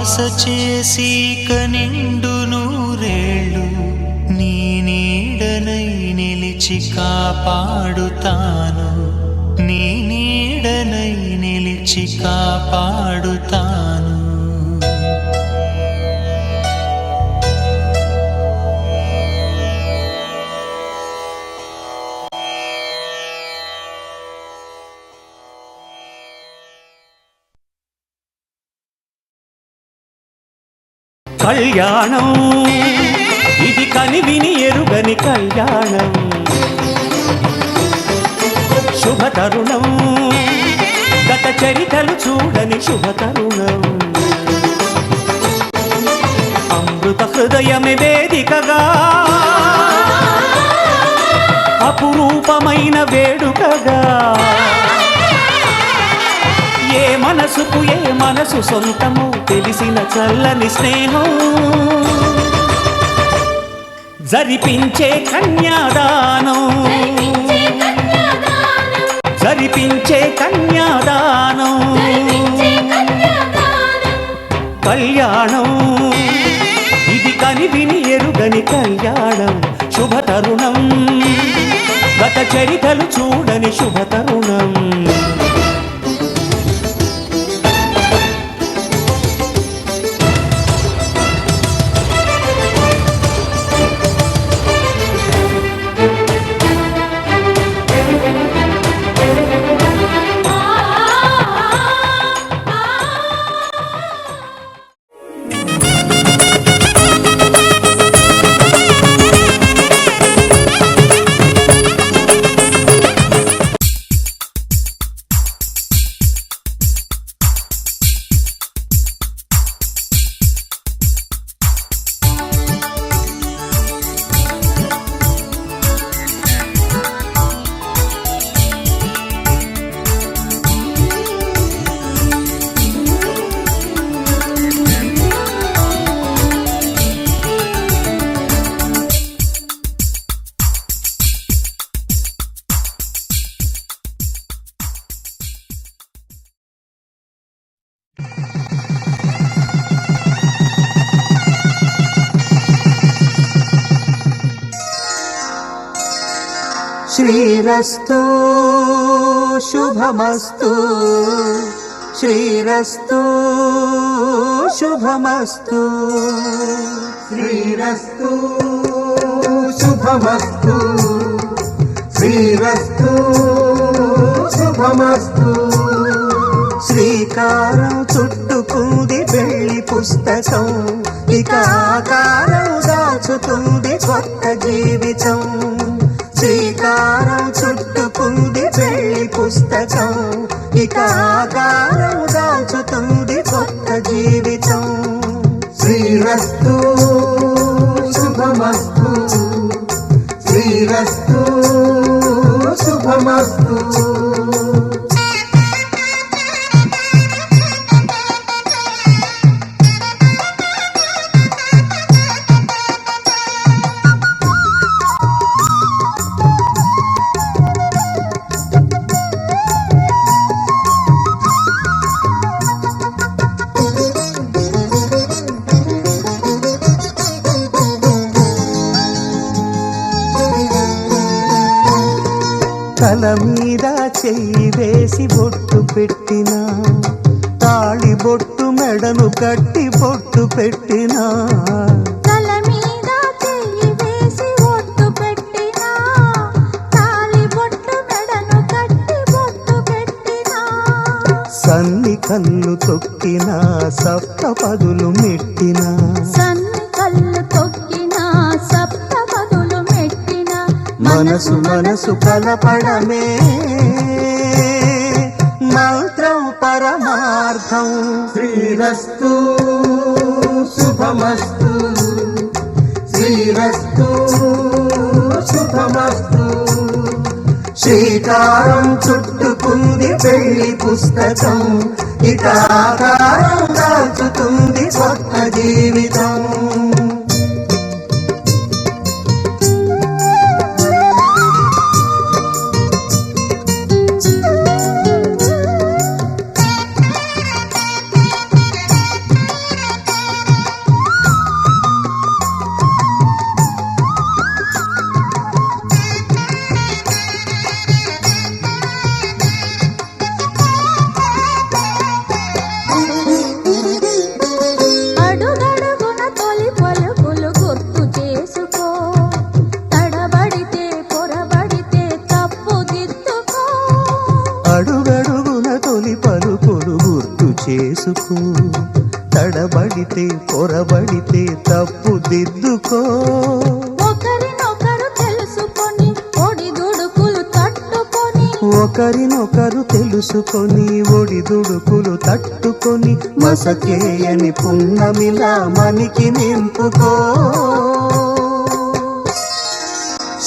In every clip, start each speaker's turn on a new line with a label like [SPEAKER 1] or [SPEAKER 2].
[SPEAKER 1] బాస చేసి కనిండు నూరేళ్ళు నీ నీడనై నిలిచి కాపాడుతాను, నీ నీడనై నిలిచి కాపాడుతాను.
[SPEAKER 2] కళ్యాణం ఇది కనివిని ఎరుగని కళ్యాణం, శుభతరుణం గత చరితలు చూడని శుభతరుణం. అమృత హృదయమే వేదికగా అపురూపమైన వేడుకగా, ఏ మనసుకు ఏ మనసు సొంతము తెలిసిన చల్లని స్నేహం, జరిపించే కన్యాదానం, జరిపించే కన్యాదానం. కళ్యాణం ఇది కనివిని ఎరుగని కళ్యాణం, శుభతరుణం గత చరితలు చూడని శుభతరుణం. శ్రీరస్తు శుభమస్తు, శ్రీరస్తు శుభమస్తు,
[SPEAKER 3] శ్రీరస్తు శుభమస్తు, శ్రీరస్తు శుభమస్తు.
[SPEAKER 2] శ్రీకారం చుట్టుకుంది పెళ్లి పుస్తకం, ఇక ఆకారం దాచుతుంది కొత్త జీవితం. శ్రీకారం చుట్టుకుంది పెళ్లి పుస్తకం, ఇక ఆకారం దాచుతుంది కొత్త జీవితం.
[SPEAKER 3] శ్రీరస్తు శుభమస్తు, శ్రీరస్తు శుభమస్తు.
[SPEAKER 2] తల మీద చెయ్యి వేసి బొట్టు పెట్టినా, తాళి బొట్టు మెడను కట్టి బొట్టు పెట్టినా,
[SPEAKER 4] తల మీద చెయ్యి వేసి బొట్టు పెట్టినా, తాళి బొట్టు మెడను కట్టి బొట్టు పెట్టినా,
[SPEAKER 2] సన్ని కళ్ళు తొక్కినా సప్త పదులు మెట్టినా,
[SPEAKER 4] సన్ని కళ్ళు తొక్కినా సప్త పదులు మెట్టినా,
[SPEAKER 2] మనసు మనసు కలపడమే మంత్రం పరమార్థం.
[SPEAKER 3] శ్రీరస్తు శుభమస్తు, శ్రీరస్తు శుభమస్తు.
[SPEAKER 2] శ్రీకారం చుట్టుకుంది పెళ్లి పుస్తకం, ఇక ఆకారం దాచుతుంది కొత్త జీవితం.
[SPEAKER 3] తడబడితే పొరబడితే తప్పు దిద్దుకో.
[SPEAKER 4] ఒకరినొకరు తెలుసుకొని ఒడిదుడుకులు తట్టుకొని
[SPEAKER 3] ఒకరినొకరు తెలుసుకొని ఒడిదుడుకులు తట్టుకొని మసకేయని పున్నమిలా మనికి నింపుకో.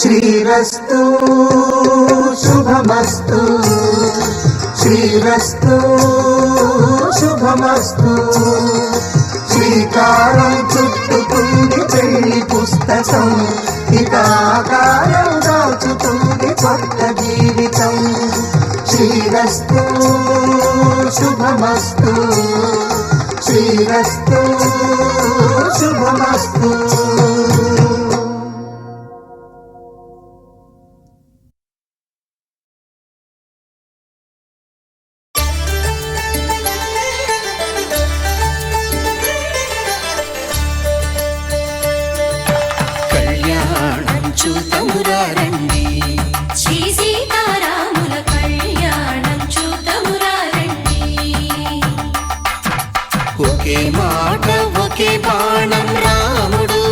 [SPEAKER 3] శ్రీరస్తు శుభమస్తు, శ్రీరస్తు శుభమస్తు. శ్రీకారం చుట్టుకుంది పెళ్లి పుస్తకం, ఇక ఆకారం దాచుతుంది కొత్త జీవితం. శ్రీరస్తు శుభమస్తు, శ్రీరస్తు శుభమస్తు.
[SPEAKER 5] చూతమురారండి, శ్రీ సీతారాముల కళ్యాణం చూతమురారండి. ఒకే మాట ఒకే బాణం రాముడు,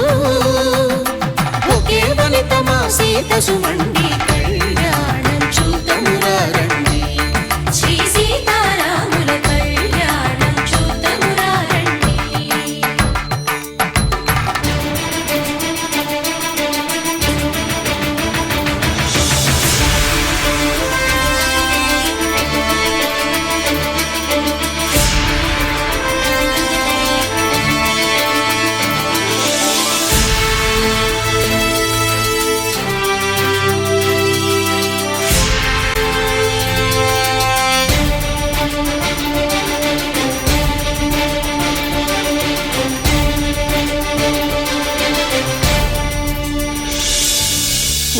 [SPEAKER 5] ఒకే వనిత మా సీత సుమండి కళ్యాణం చూతమురారండి. శ్రీ సీతారాముల కళ్యాణం చూతమురారండి.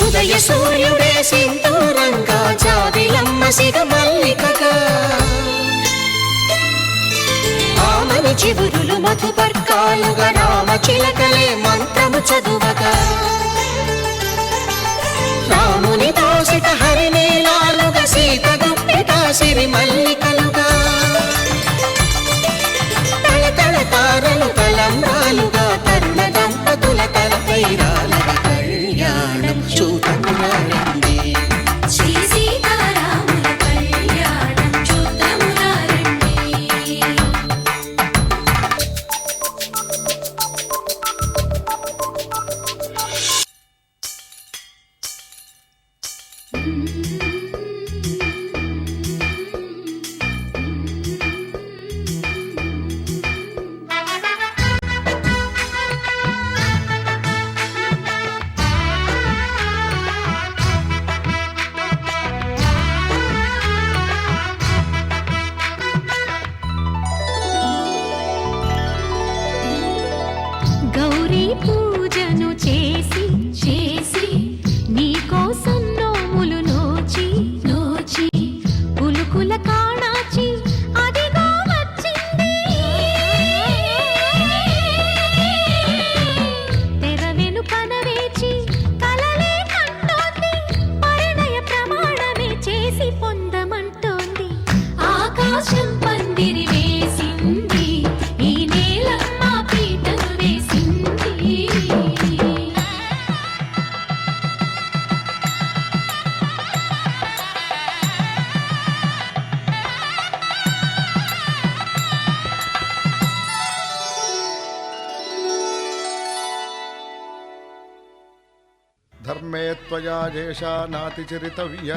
[SPEAKER 5] ఉదయ సూర్యుడే సింధూరంగా, జాబిలమ్మ సిగ మల్లికగా, ఆమని చిగురులు మధుపర్కాలుగా, రామ చిలకలే మంత్రము చదువగా, రాముని దోసిట హరినీలాలుగా, సీత గుప్పిట సిరి మల్లికలుగా, తళతళ తారలు తలంబ్రాలుగా, తరుణ దంపతుల తలపై రాలగా కళ్యాణం చూతమురారండి. శ్రీ సీతారాముల కళ్యాణం చూతమురారండి.
[SPEAKER 4] గౌరీ పూజను చేసి చేసి నీకోసం నోములు నోచి నోచి పులుకుల కాణాచి అదిగో వచ్చింది. తెర వెనుకన వేచి కలలే కంటోంది, పరిణయ ప్రమాణమే చేసి పొందమంటోంది. ఆకాశం పందిరి వేసింది, ఈ నేలమ్మ పీటను వేసింది.
[SPEAKER 6] ధర్మే త్వయా ఏషా నాతి చరితవ్య.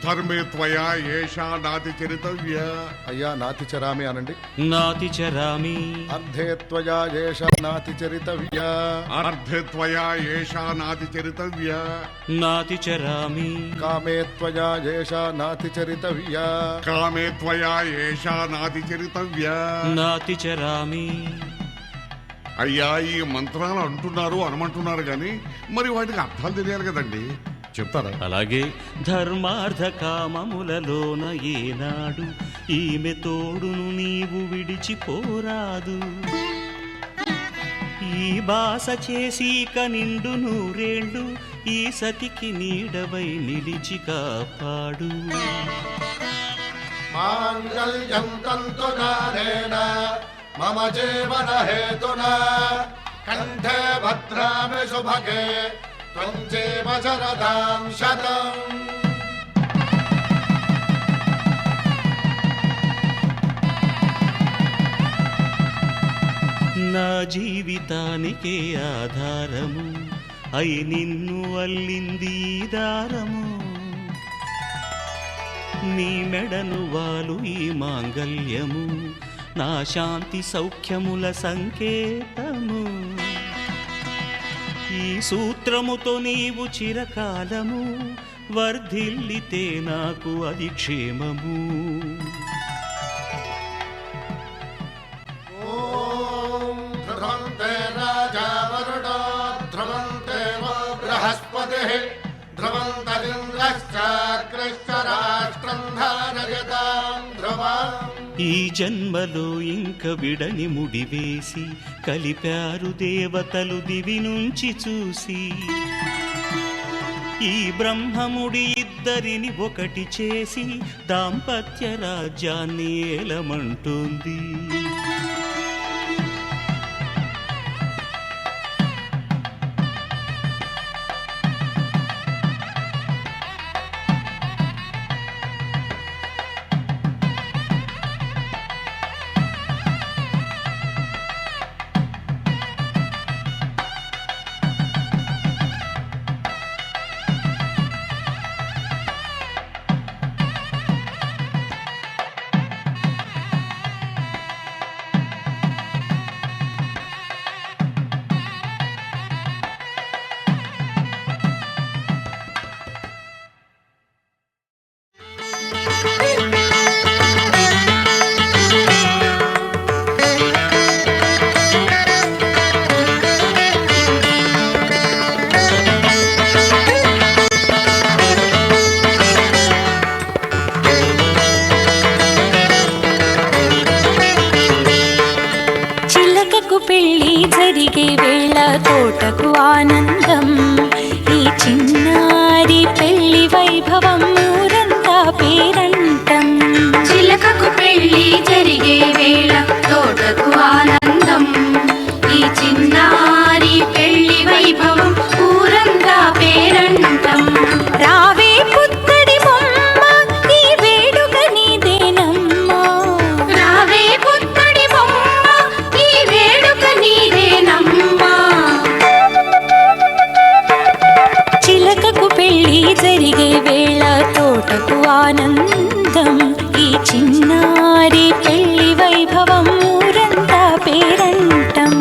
[SPEAKER 7] ధర్మే త్వయా ఏషా నాతి చరితవ్య.
[SPEAKER 6] అయ్యా నాతి చరామి అనండి.
[SPEAKER 2] నాతి చరామి.
[SPEAKER 6] అర్ధే త్వయా ఏషా నాతి చరితవ్య.
[SPEAKER 7] అర్ధే త్వయా ఏషా నాతి చరితవ్య.
[SPEAKER 2] నాతి చరామి.
[SPEAKER 6] కామే త్వయా ఏషా నాతి చరితవ్య.
[SPEAKER 7] కామే త్వయా ఏషా నాతి చరితవ్య.
[SPEAKER 2] నాతి చరామి.
[SPEAKER 7] అయ్యా ఈ మంత్రాలు అంటున్నారు అనమంటున్నారు గాని మరి వాటికి అర్థాలు తెలియాలి కదండి, చెప్తారా?
[SPEAKER 2] అలాగే ధర్మార్థ కామములలోన ఏనాడు ఈమె తోడును నీవు విడిచిపోరాదు. ఈ బాస చేసి కనిండు నూరేళ్ళు ఈ సతికి నీడవై నిలిచి కాపాడు.
[SPEAKER 3] మాంగళ్యం తంతునారేణ
[SPEAKER 6] మమ జీవన హేతునా కంఠే భద్రామి శుభగే త్వం జీవ శరదాం శతం.
[SPEAKER 2] నా జీవితానికే ఆధారము అయి నిన్ను అల్లింది ఈ దారము. నీ మెడను వాలు ఈ మాంగల్యము నా శాంతి సౌఖ్యముల సంకేతము. ఈ సూత్రముతో నీవు చిరకాలము వర్ధిల్లితే నాకు అది క్షేమము.
[SPEAKER 6] ఓం ధ్రువంతే రాజా వరుణో ధ్రువంతే వో బృహస్పతిః ధ్రువంతరింద్రశ్చాగ్రశ్చ రాష్ట్రం ధారయతాం ధ్రువం.
[SPEAKER 2] ఈ జన్మలో ఇంక విడని ముడివేసి కలిపారు దేవతలు దివి నుంచి చూసి. ఈ బ్రహ్మముడి ఇద్దరిని ఒకటి చేసి దాంపత్య రాజ్యాన్ని ఏలమంటుంది.
[SPEAKER 4] పెళ్ళి జరిగే వేళ తోటకు ఆనందం. ఈ చిన్నారి పెళ్లి వైభవం ఊరంతా పేరంటం. చిలకకు పెళ్లి జరిగే వేళ తోటకు ఆనందం. ఈ చిన్నారి పెళ్లి వైభవం ఊరంతా పేరంటం. రావే పుత్తడి బొమ్మ ఈ వేడుక నీదేనమ్మా. రావే పుత్తడి బొమ్మ ఈ వేడుక నీదేనమ్మా. చిలకకు పెళ్లి జరిగే వేళ తోటకు ఆనందం. ఈ చిన్నారి పెళ్లి వైభవం ఊరంతా పేరంటం.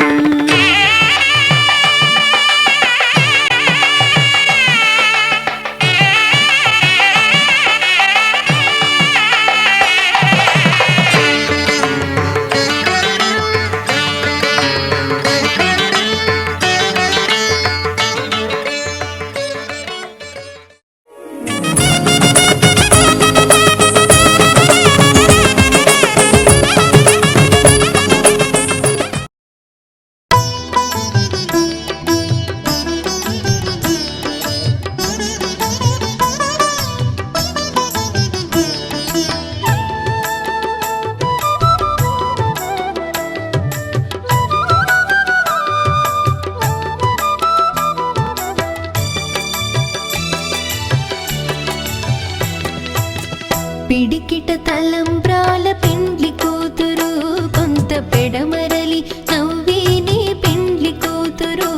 [SPEAKER 4] పిడికిట తలంబ్రాల పెండ్లి కూతురు కొంత పెడమరలి నవ్విని పెండ్లి కూతురు.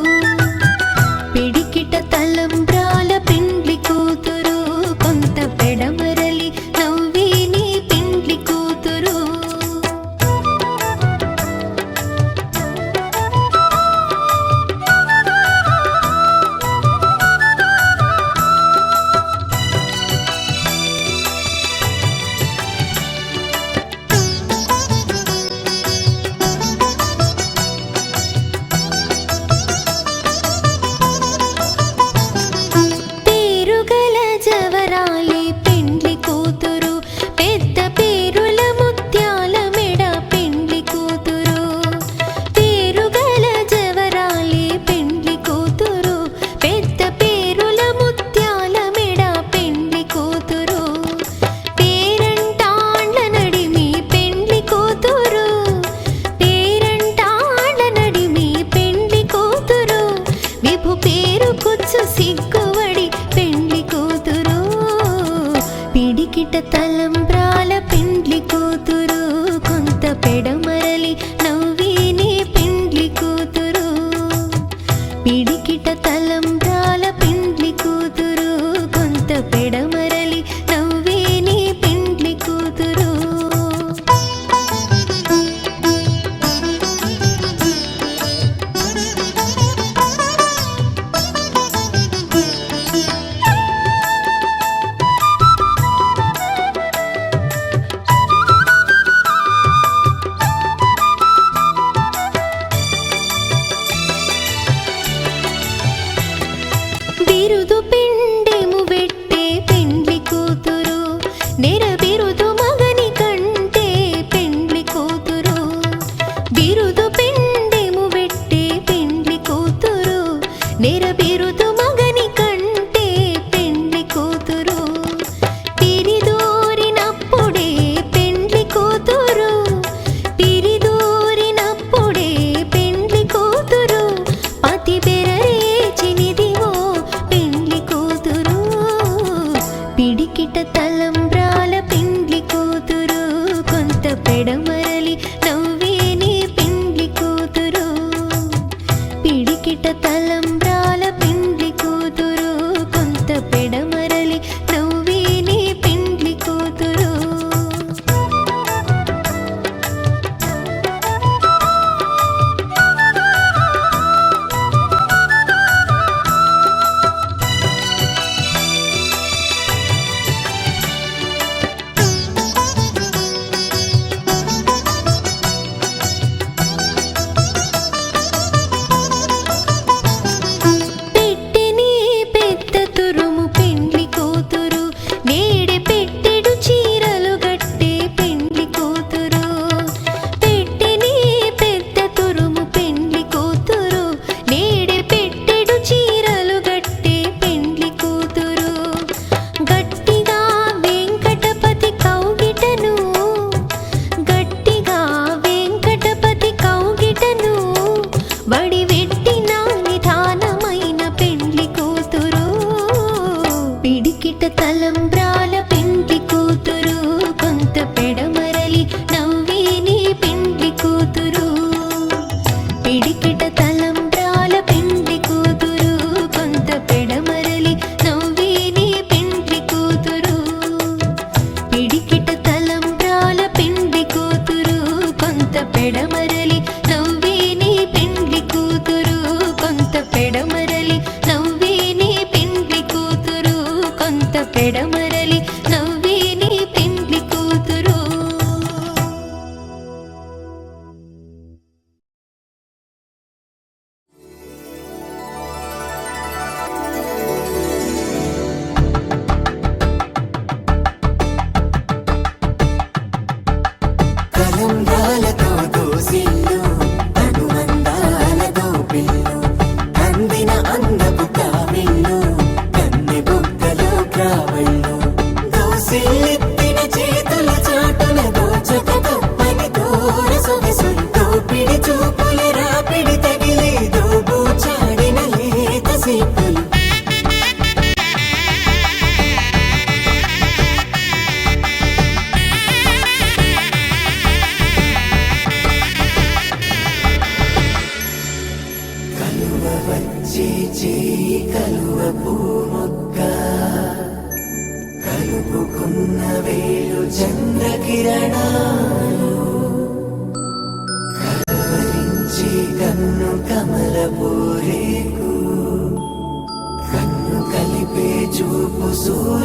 [SPEAKER 4] పిడికిట తలంబ్రాల పెండ్లి కూతురు కొంత పెడమరలి నవ్విని పెండ్లి కూతురు. వడివెట్టిన నిధానమైన పెండ్లి కూతురు పిడికిట తలంబ్రాల పెండ్లి కూతురు కొంత పెడమరలి నవ్విని పెండ్లి కూతురు పిడికిట తలంబ్రాల పెండ్లి కూతురు కొంత పెడమరలి నవ్విని పెండ్లి కూతురు పిడికిట తలంబ్రాల పెండ్లి కూతురు కొంత పెడమరలి నవ్విని పెండ్లి కూతురు కొంత పెడమరలి నవ్విని పెండ్లి కూతురు కొంత పెడమరలి నవ్విని పెండ్లి కూతురు
[SPEAKER 5] కలంబ్రాలతో దోసిల్లు అనుబంధాలతో పిల్లు అందిన అందపు కావిళ్ళు కన్నె బుగ్గలో క్రావళ్ళు దోసిల్లెత్తిన చేతుల చాటున దోచక తప్పని దూర సొగసులతో పిడి చూపుల రాపిడి తగిలి దోబూచాడిన లేత సీపులు కలువ వచ్చే చేయి కలువ పూమొక్క కలుపుకున్న వేలు చంద్రకిరణాలు కలవరించి కన్ను కమల పూరేకు కన్ను కలిపే చూపు సూర్యకిరణాలు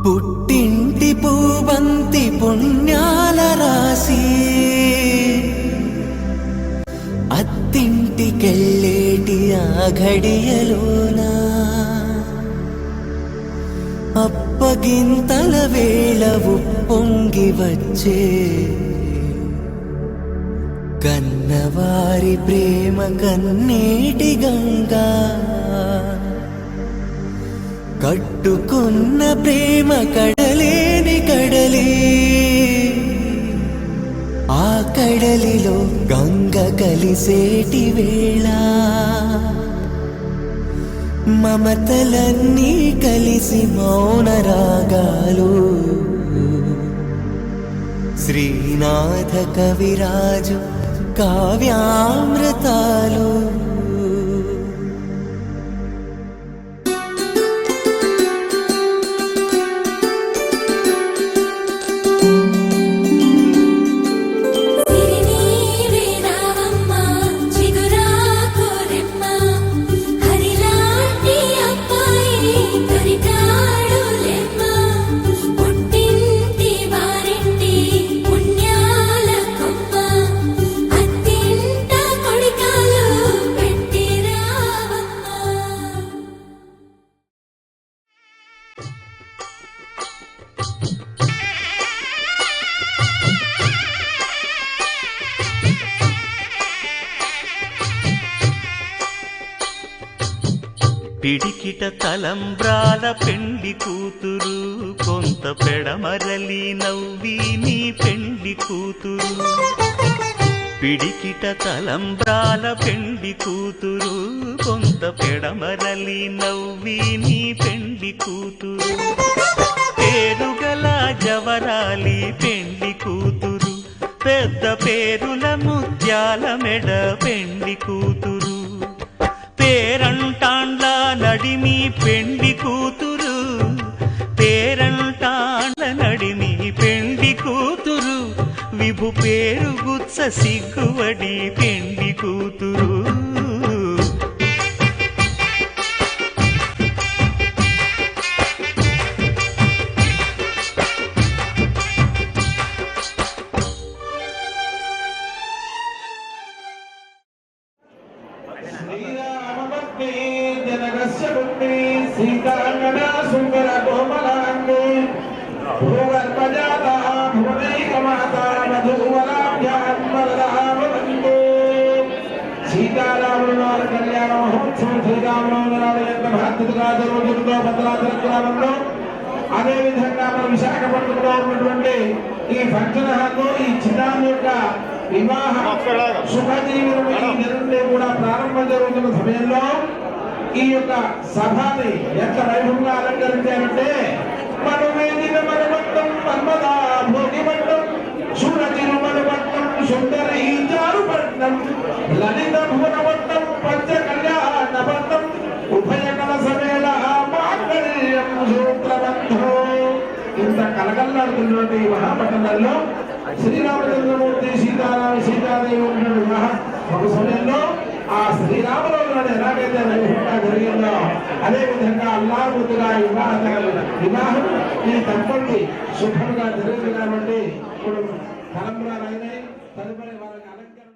[SPEAKER 5] పుట్టింటి పూబంతి పుణ్యాల రాసి అత్తింటికెళ్ళేటి ఆ ఘడియలోన అప్పగింతల వేళ ఉప్పొంగి వచ్చే కన్నవారి ప్రేమ కన్నీటి గంగా కట్టుకున్న ప్రేమ కడలేని కడలి ఆ కడలిలో గంగ కలిసేటి వేళ మమతలన్నీ కలిసి మౌన రాగాలు శ్రీనాథ కవిరాజు కావ్యామృతాలు
[SPEAKER 1] పిడికిట తలంబ్రాల పెండ్లి కూతురు కొంత పెడమరలి నవ్వి నీ పెండ్లి కూతురు పిడికిట తలంబ్రాల పెండ్లి కూతురు కొంత పెడమరలి నవ్వి నీ పెండ్లి కూతురు పేరుగల జవరాలి పెండ్లి కూతురు పెద్ద పేరుల ముత్యాల మెడ పెండ్లి కూతురు పేరంటాండ్ల నడిమి పెండ్లి కూతురు పేరంటాండ్ల నడిమి పెండ్లి కూతురు విభు పేరు గుత్స సిగ్గువడి పెండ్లి కూతురు
[SPEAKER 8] కశ్యపుత్రి సీతాంగన సుందర కోమలాంగి భూగర్భజాత భువనైకమాత మధువరాభ్యాత్మరామవందే సీతారాముల వారి కళ్యాణ మహోత్సవం శ్రీరామనవమి నాడు ఎంత మహత్తుగా జరుగుతుందో భద్రాచల గ్రామంలో అదేవిధంగా మన విశాఖపట్నంలో ఉన్నటువంటి ఈ ఫంక్షన్ హాల్లో ఈ చిన్నారి యొక్క వివాహ శుభజీవనం ఈ నెల నుండి కూడా ప్రారంభం జరుగుతున్న సమయంలో ఈ యొక్క సభని ఎంత వైభవంగా అలంకరించారంటే మనమేదిన మనమట్టం మన్మదా భోగిమట్టం సూరజిను మనమట్టం సుందరి చారుపట్నం లలిత భువనమట్టం పంచ కళ్యాణ పట్టం ఉభయ కల సమేళ మాంగళ్యం సూత్రబంధో ఇంత కలగల్లాడుతున్నటువంటి మహాపట్టణంలో శ్రీరామచంద్రమూర్తి సీతాదేవి ఉన్న వివాహం ఒక సమయంలో ఆ శ్రీరామరావు ఎలాగైతే వైభవంగా జరిగిందో అదే విధంగా అల్లాహుగా వివాహం ఈ దంపతి శుభంగా జరిగింది కాబట్టి ఇప్పుడు తలంబ్రాలు అయినాయి తదుపరి వాళ్ళకి అలంకరణ